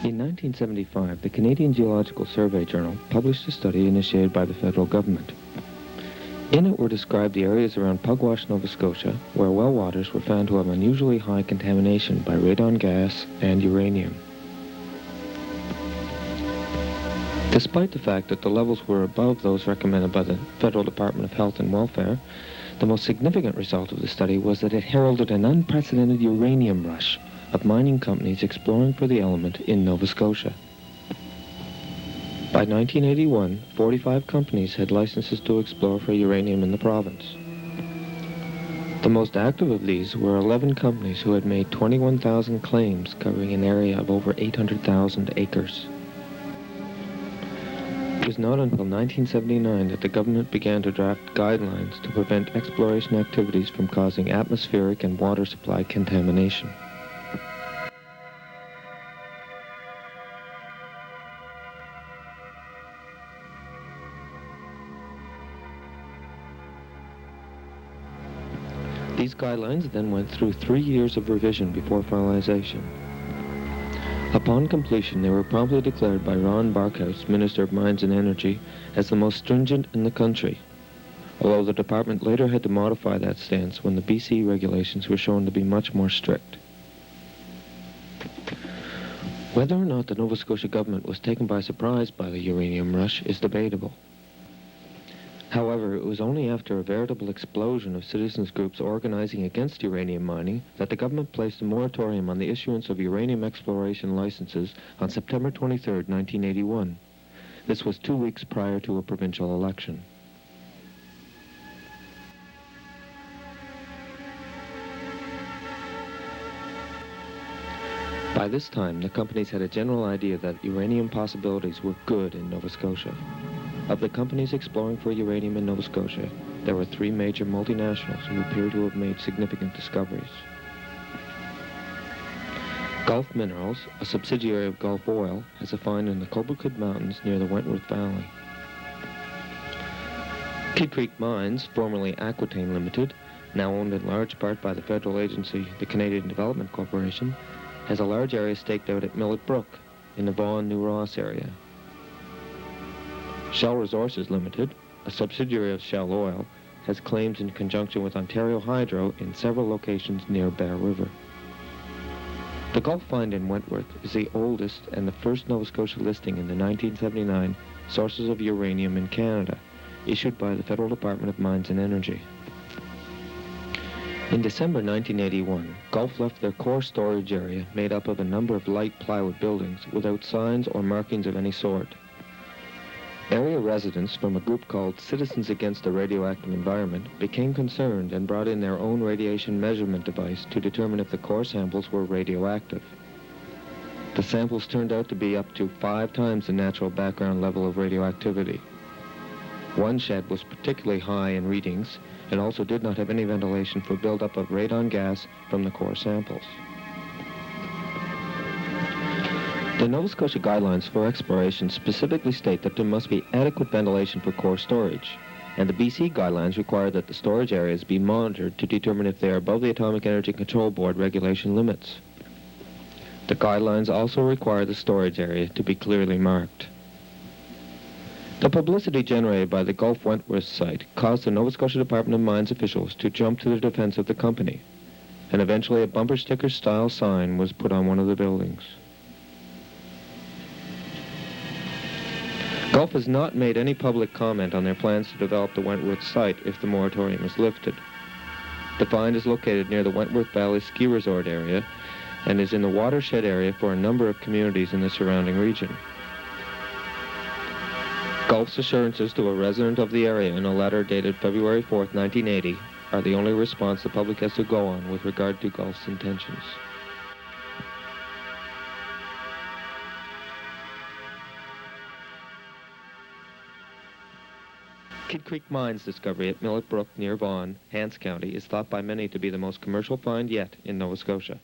In 1975, the Canadian Geological Survey Journal published a study initiated by the federal government. In it were described the areas around Pugwash, Nova Scotia, where well waters were found to have unusually high contamination by radon gas and uranium. Despite the fact that the levels were above those recommended by the Federal Department of Health and Welfare, the most significant result of the study was that it heralded an unprecedented uranium rush of mining companies exploring for the element in Nova Scotia. By 1981, 45 companies had licenses to explore for uranium in the province. The most active of these were 11 companies who had made 21,000 claims covering an area of over 800,000 acres. It was not until 1979 that the government began to draft guidelines to prevent exploration activities from causing atmospheric and water supply contamination. These guidelines then went through 3 years of revision before finalization. Upon completion, they were promptly declared by Ron Barkhouse, Minister of Mines and Energy, as the most stringent in the country, although the department later had to modify that stance when the BC regulations were shown to be much more strict. Whether or not the Nova Scotia government was taken by surprise by the uranium rush is debatable. However, it was only after a veritable explosion of citizens groups organizing against uranium mining that the government placed a moratorium on the issuance of uranium exploration licenses on September 23, 1981. This was 2 weeks prior to a provincial election. By this time, the companies had a general idea that uranium possibilities were good in Nova Scotia. Of the companies exploring for uranium in Nova Scotia, there were 3 major multinationals who appear to have made significant discoveries. Gulf Minerals, a subsidiary of Gulf Oil, has a find in the Cobequid Mountains near the Wentworth Valley. Kid Creek Mines, formerly Aquitaine Limited, now owned in large part by the federal agency, the Canadian Development Corporation, has a large area staked out at Millet Brook in the Vaughan-New Ross area. Shell Resources Limited, a subsidiary of Shell Oil, has claims in conjunction with Ontario Hydro in several locations near Bear River. The Gulf find in Wentworth is the oldest and the first Nova Scotia listing in the 1979 Sources of Uranium in Canada, issued by the Federal Department of Mines and Energy. In December 1981, Gulf left their core storage area made up of a number of light plywood buildings without signs or markings of any sort. Area residents from a group called Citizens Against the Radioactive Environment became concerned and brought in their own radiation measurement device to determine if the core samples were radioactive. The samples turned out to be up to 5 times the natural background level of radioactivity. One shed was particularly high in readings and also did not have any ventilation for buildup of radon gas from the core samples. The Nova Scotia guidelines for exploration specifically state that there must be adequate ventilation for core storage, and the BC guidelines require that the storage areas be monitored to determine if they are above the Atomic Energy Control Board regulation limits. The guidelines also require the storage area to be clearly marked. The publicity generated by the Gulf Wentworth site caused the Nova Scotia Department of Mines officials to jump to the defense of the company, and eventually a bumper sticker-style sign was put on one of the buildings. Gulf has not made any public comment on their plans to develop the Wentworth site if the moratorium is lifted. The find is located near the Wentworth Valley Ski Resort area and is in the watershed area for a number of communities in the surrounding region. Gulf's assurances to a resident of the area in a letter dated February 4, 1980, are the only response the public has to go on with regard to Gulf's intentions. Kid Creek Mine's discovery at Millet Brook near Vaughan, Hants County, is thought by many to be the most commercial find yet in Nova Scotia.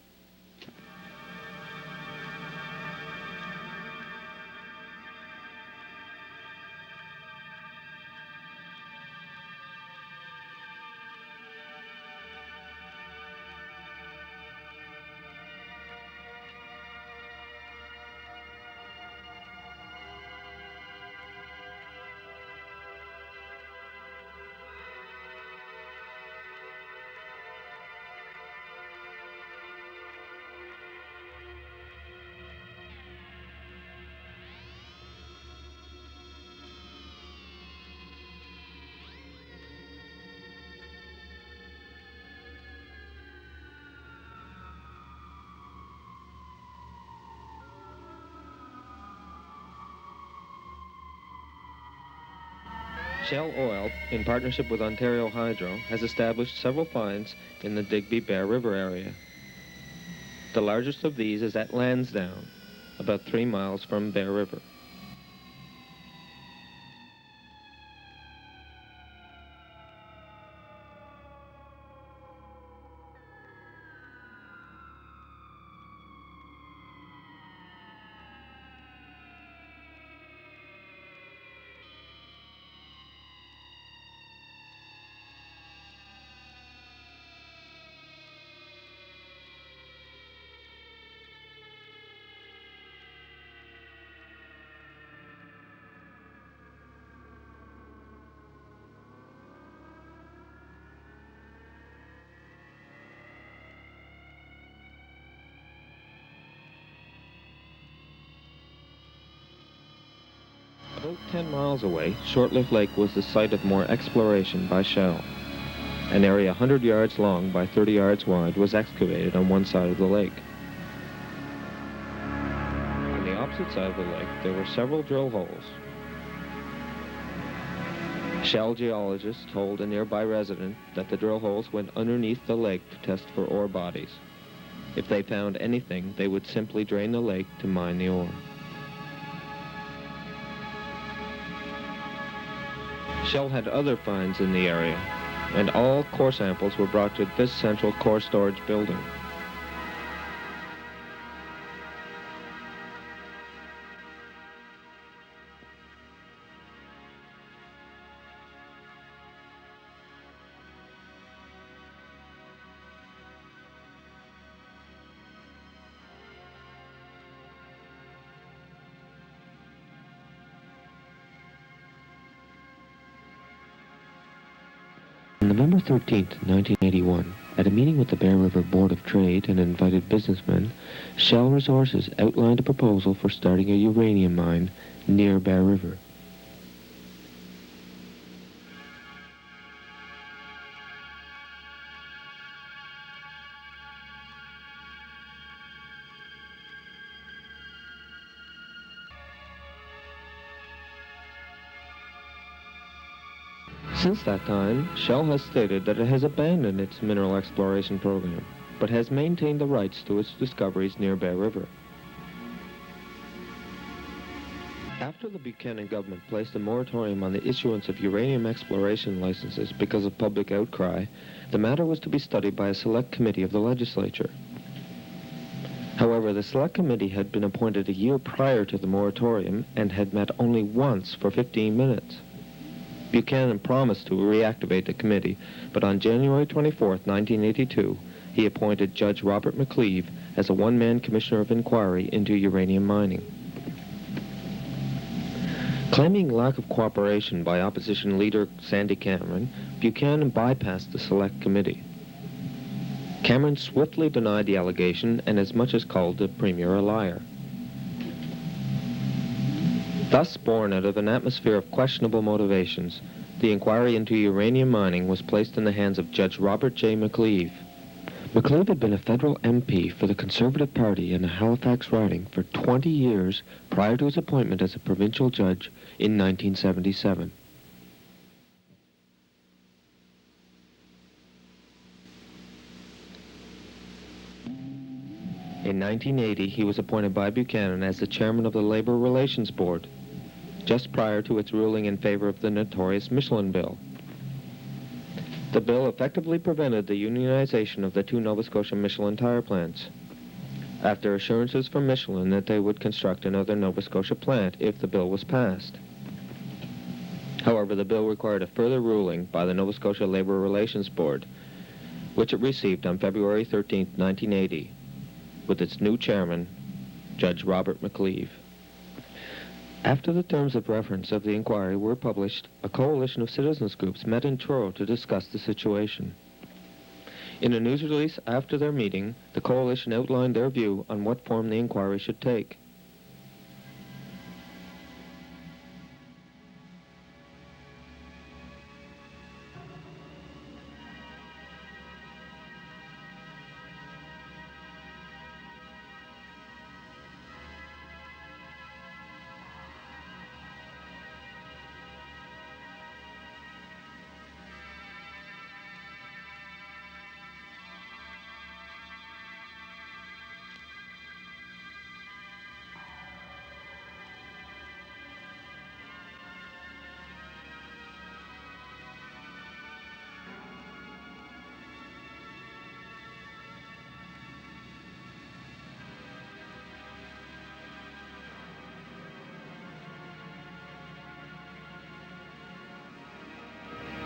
Shell Oil, in partnership with Ontario Hydro, has established several finds in the Digby-Bear River area. The largest of these is at Lansdowne, about 3 miles from Bear River. About 10 miles away, Shortlift Lake was the site of more exploration by Shell. An area 100 yards long by 30 yards wide was excavated on one side of the lake. On the opposite side of the lake, there were several drill holes. Shell geologists told a nearby resident that the drill holes went underneath the lake to test for ore bodies. If they found anything, they would simply drain the lake to mine the ore. Shell had other finds in the area, and all core samples were brought to this central core storage building. On November 13, 1981, at a meeting with the Bear River Board of Trade and invited businessmen, Shell Resources outlined a proposal for starting a uranium mine near Bear River. Since that time, Shell has stated that it has abandoned its mineral exploration program, but has maintained the rights to its discoveries near Bear River. After the Buchanan government placed a moratorium on the issuance of uranium exploration licenses because of public outcry, the matter was to be studied by a select committee of the legislature. However, the select committee had been appointed a year prior to the moratorium and had met only once for 15 minutes. Buchanan promised to reactivate the committee, but on January 24, 1982, he appointed Judge Robert McCleave as a one-man commissioner of inquiry into uranium mining. Claiming lack of cooperation by opposition leader Sandy Cameron, Buchanan bypassed the select committee. Cameron swiftly denied the allegation and as much as called the premier a liar. Thus born out of an atmosphere of questionable motivations, the inquiry into uranium mining was placed in the hands of Judge Robert J. McCleave. McCleave had been a federal MP for the Conservative Party in a Halifax riding for 20 years prior to his appointment as a provincial judge in 1977. In 1980, he was appointed by Buchanan as the chairman of the Labor Relations Board, just prior to its ruling in favor of the notorious Michelin Bill. The bill effectively prevented the unionization of the two Nova Scotia Michelin tire plants, after assurances from Michelin that they would construct another Nova Scotia plant if the bill was passed. However, the bill required a further ruling by the Nova Scotia Labor Relations Board, which it received on February 13, 1980, with its new chairman, Judge Robert McCleave. After the terms of reference of the inquiry were published, a coalition of citizens groups met in Truro to discuss the situation. In a news release after their meeting, the coalition outlined their view on what form the inquiry should take.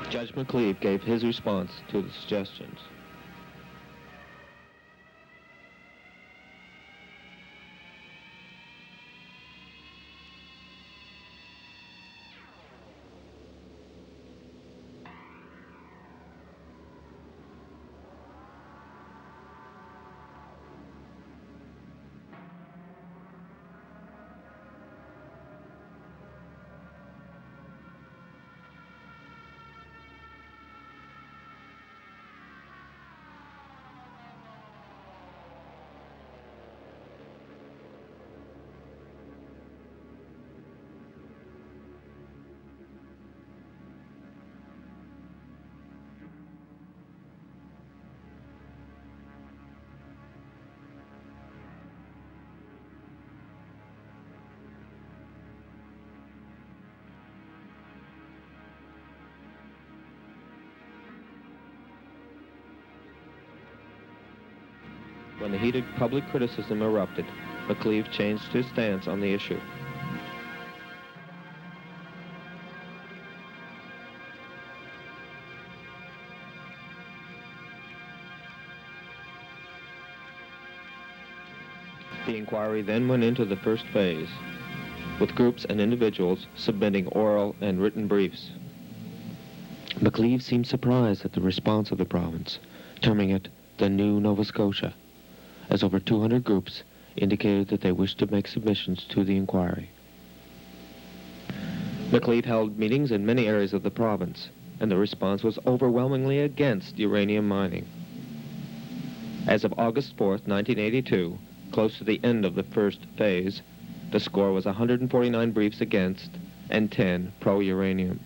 Judge McCleave gave his response to the suggestions. When the heated public criticism erupted, McCleave changed his stance on the issue. The inquiry then went into the first phase, with groups and individuals submitting oral and written briefs. McCleave seemed surprised at the response of the province, terming it the New Nova Scotia, as over 200 groups indicated that they wished to make submissions to the inquiry. McCleave held meetings in many areas of the province, and the response was overwhelmingly against uranium mining. As of August 4th, 1982, close to the end of the first phase, the score was 149 briefs against and 10 pro-uranium.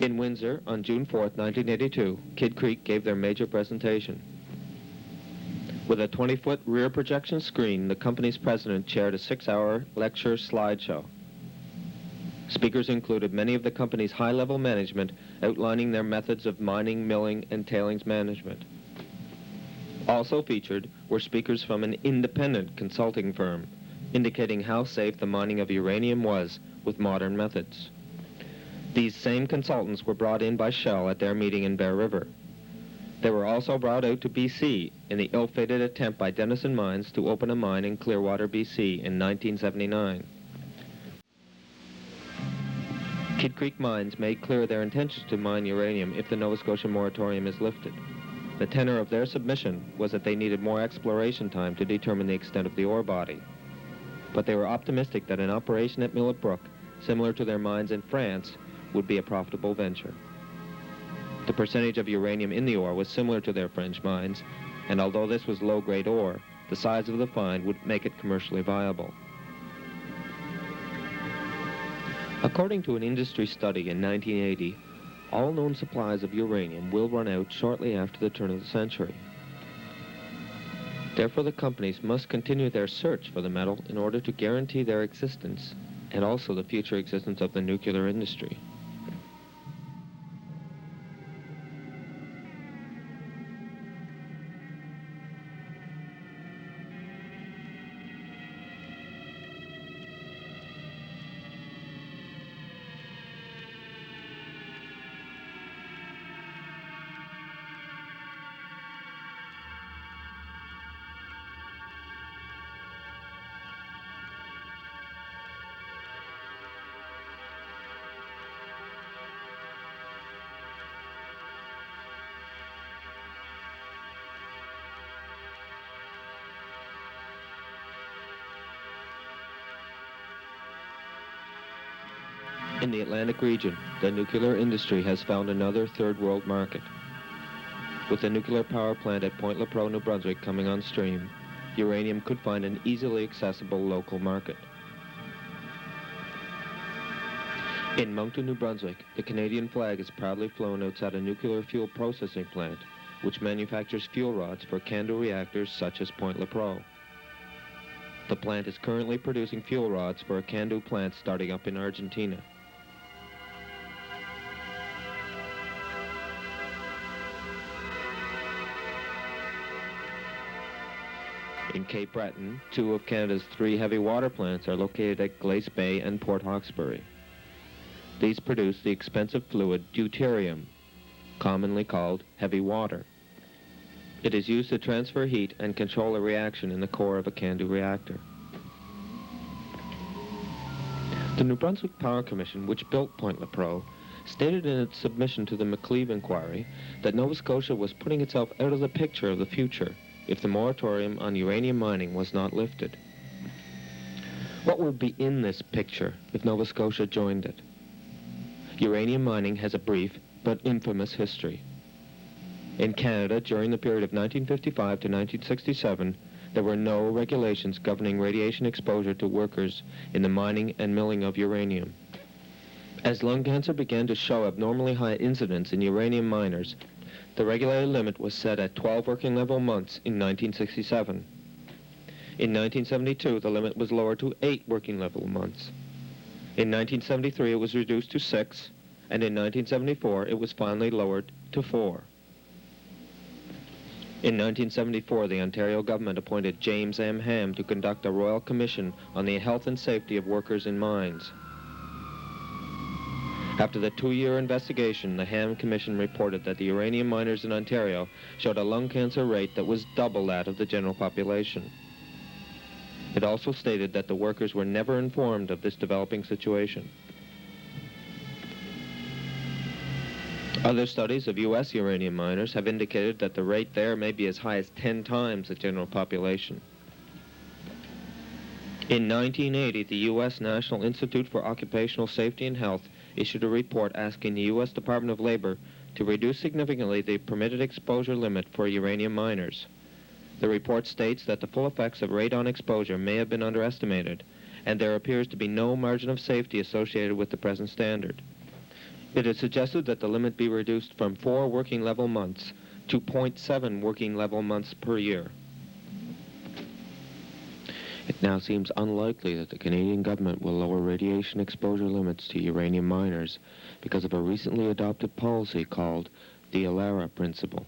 In Windsor, on June 4th, 1982, Kidd Creek gave their major presentation. With a 20-foot rear projection screen, the company's president chaired a 6-hour lecture slideshow. Speakers included many of the company's high-level management outlining their methods of mining, milling, and tailings management. Also featured were speakers from an independent consulting firm, indicating how safe the mining of uranium was with modern methods. These same consultants were brought in by Shell at their meeting in Bear River. They were also brought out to BC in the ill-fated attempt by Denison Mines to open a mine in Clearwater, BC in 1979. Kidd Creek Mines made clear their intentions to mine uranium if the Nova Scotia moratorium is lifted. The tenor of their submission was that they needed more exploration time to determine the extent of the ore body. But they were optimistic that an operation at Millbrook, similar to their mines in France, would be a profitable venture. The percentage of uranium in the ore was similar to their French mines, and although this was low-grade ore, the size of the find would make it commercially viable. According to an industry study in 1980, all known supplies of uranium will run out shortly after the turn of the century. Therefore, the companies must continue their search for the metal in order to guarantee their existence and also the future existence of the nuclear industry. In the Atlantic region, the nuclear industry has found another third world market. With the nuclear power plant at Point Lepreau, New Brunswick coming on stream, uranium could find an easily accessible local market. In Moncton, New Brunswick, the Canadian flag is proudly flown outside a nuclear fuel processing plant, which manufactures fuel rods for CANDU reactors such as Point Lepreau. The plant is currently producing fuel rods for a CANDU plant starting up in Argentina. In Cape Breton, 2 of Canada's 3 heavy water plants are located at Glace Bay and Port Hawkesbury. These produce the expensive fluid deuterium, commonly called heavy water. It is used to transfer heat and control a reaction in the core of a CANDU reactor. The New Brunswick Power Commission, which built Point Lepreau, stated in its submission to the McCleave inquiry that Nova Scotia was putting itself out of the picture of the future if the moratorium on uranium mining was not lifted. What would be in this picture if Nova Scotia joined it? Uranium mining has a brief but infamous history. In Canada, during the period of 1955 to 1967, there were no regulations governing radiation exposure to workers in the mining and milling of uranium. As lung cancer began to show abnormally high incidence in uranium miners, the regulated limit was set at 12 working level months in 1967. In 1972, the limit was lowered to 8 working level months. In 1973, it was reduced to 6, and in 1974, it was finally lowered to 4. In 1974, the Ontario government appointed James M. Ham to conduct a royal commission on the health and safety of workers in mines. After the 2-year investigation, the Ham Commission reported that the uranium miners in Ontario showed a lung cancer rate that was double that of the general population. It also stated that the workers were never informed of this developing situation. Other studies of U.S. uranium miners have indicated that the rate there may be as high as 10 times the general population. In 1980, the U.S. National Institute for Occupational Safety and Health issued a report asking the U.S. Department of Labor to reduce significantly the permitted exposure limit for uranium miners. The report states that the full effects of radon exposure may have been underestimated, and there appears to be no margin of safety associated with the present standard. It is suggested that the limit be reduced from 4 working level months to 0.7 working level months per year. It now seems unlikely that the Canadian government will lower radiation exposure limits to uranium miners because of a recently adopted policy called the ALARA principle.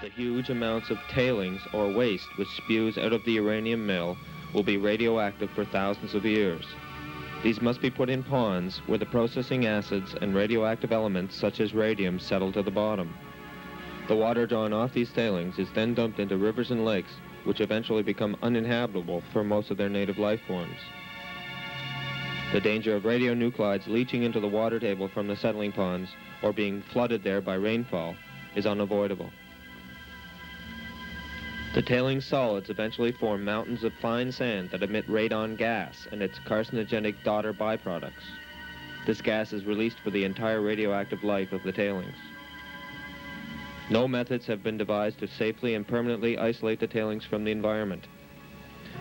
The huge amounts of tailings or waste which spews out of the uranium mill will be radioactive for thousands of years. These must be put in ponds where the processing acids and radioactive elements such as radium settle to the bottom. The water drawn off these tailings is then dumped into rivers and lakes, which eventually become uninhabitable for most of their native life forms. The danger of radionuclides leaching into the water table from the settling ponds or being flooded there by rainfall is unavoidable. The tailing solids eventually form mountains of fine sand that emit radon gas and its carcinogenic daughter byproducts. This gas is released for the entire radioactive life of the tailings. No methods have been devised to safely and permanently isolate the tailings from the environment.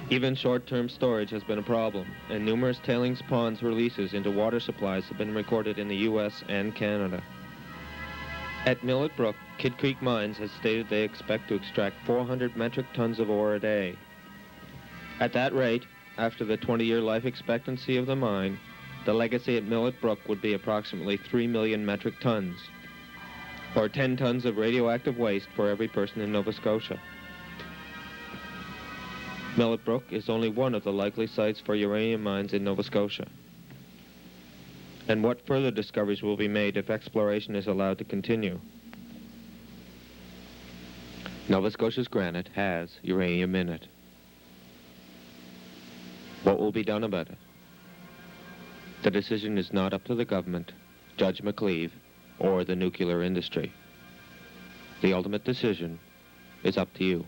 Even short-term storage has been a problem, and numerous tailings ponds releases into water supplies have been recorded in the U.S. and Canada. At Millet Brook, Kidd Creek Mines has stated they expect to extract 400 metric tons of ore a day. At that rate, after the 20-year life expectancy of the mine, the legacy at Millet Brook would be approximately 3 million metric tons, or 10 tons of radioactive waste for every person in Nova Scotia. Millet Brook is only one of the likely sites for uranium mines in Nova Scotia. And what further discoveries will be made if exploration is allowed to continue? Nova Scotia's granite has uranium in it. What will be done about it? The decision is not up to the government, Judge McCleave, or the nuclear industry. The ultimate decision is up to you.